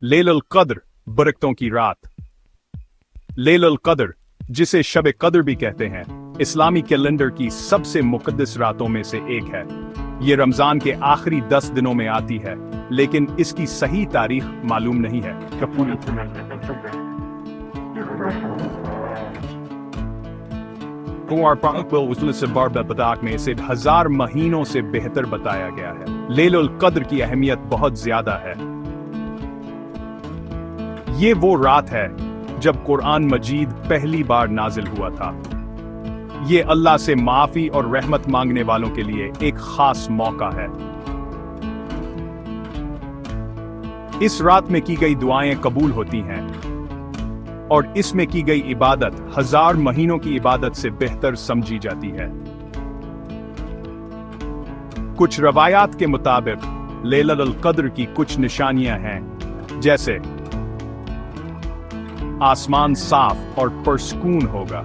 लैलुल कद्र, बरकतों की रात। लैलुल कद्र, जिसे शब कद्र भी कहते हैं, इस्लामी कैलेंडर की सबसे मुकद्दस रातों में से एक है। ये रमजान के आखिरी 10 दिनों में आती है, लेकिन इसकी सही तारीख मालूम नहीं है। बदाक में इसे 1000 महीनों से बेहतर बताया गया है। लैलुल कद्र की अहमियत बहुत ज्यादा है। ये वो रात है जब कुरान मजीद पहली बार नाजिल हुआ था। ये अल्लाह से माफी और रहमत मांगने वालों के लिए एक खास मौका है। इस रात में की गई दुआएं कबूल होती हैं और इसमें की गई इबादत 1000 महीनों की इबादत से बेहतर समझी जाती है। कुछ रवायात के मुताबिक लैलुल कद्र की कुछ निशानियां हैं, जैसे आसमान साफ और पुरसकून होगा,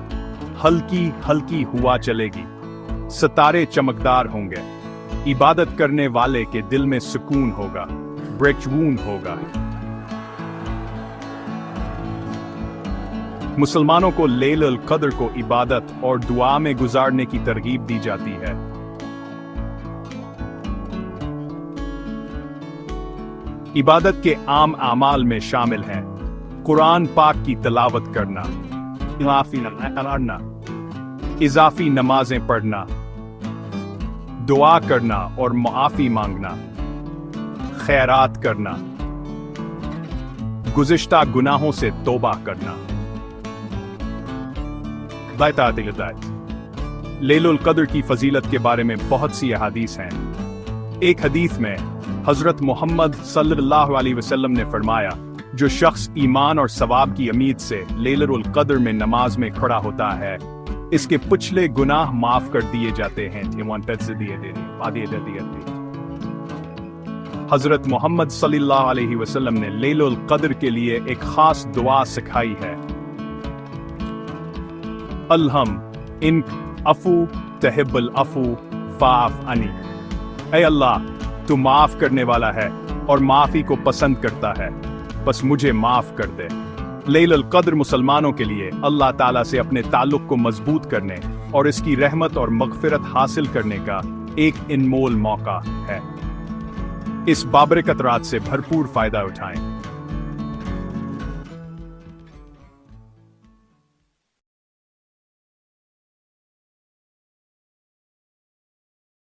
हल्की हल्की हवा चलेगी, सितारे चमकदार होंगे, इबादत करने वाले के दिल में सुकून होगा, ब्रेकवून होगा। मुसलमानों को लैलुल कद्र को इबादत और दुआ में गुजारने की तरगीब दी जाती है। इबादत के आम आमाल में शामिल हैं कुरान पाक की तिलावत करना, इजाफी नमाजें पढ़ना, दुआ करना और मुआफी मांगना, खैरात करना, गुज़िश्ता गुनाहों से तौबा करना। लैलुल कद्र की फजीलत के बारे में बहुत सी अहादीस हैं। एक हदीस में हजरत मोहम्मद सल्लल्लाहु अलैहि वसल्लम ने फरमाया, जो शख्स ईमान और सवाब की उम्मीद से लैलुल कद्र में नमाज में खड़ा होता है, इसके पिछले गुनाह माफ कर दिए जाते हैं। हजरत मोहम्मद सल्लल्लाहु अलैहि वसल्लम ने लैलुल कद्र के लिए एक खास दुआ सिखाई है। अल्हम इनक अफू तहिब्बुल अफू फाफ अनी। ऐ अल्लाह, तू माफ करने वाला है और माफी को पसंद करता है, बस मुझे माफ कर दे। लैलुल कद्र मुसलमानों के लिए अल्लाह ताला से अपने ताल्लुक को मजबूत करने और इसकी रहमत और मगफिरत हासिल करने का एक अनमोल मौका है। इस बाबरकत रात से भरपूर फायदा उठाएं।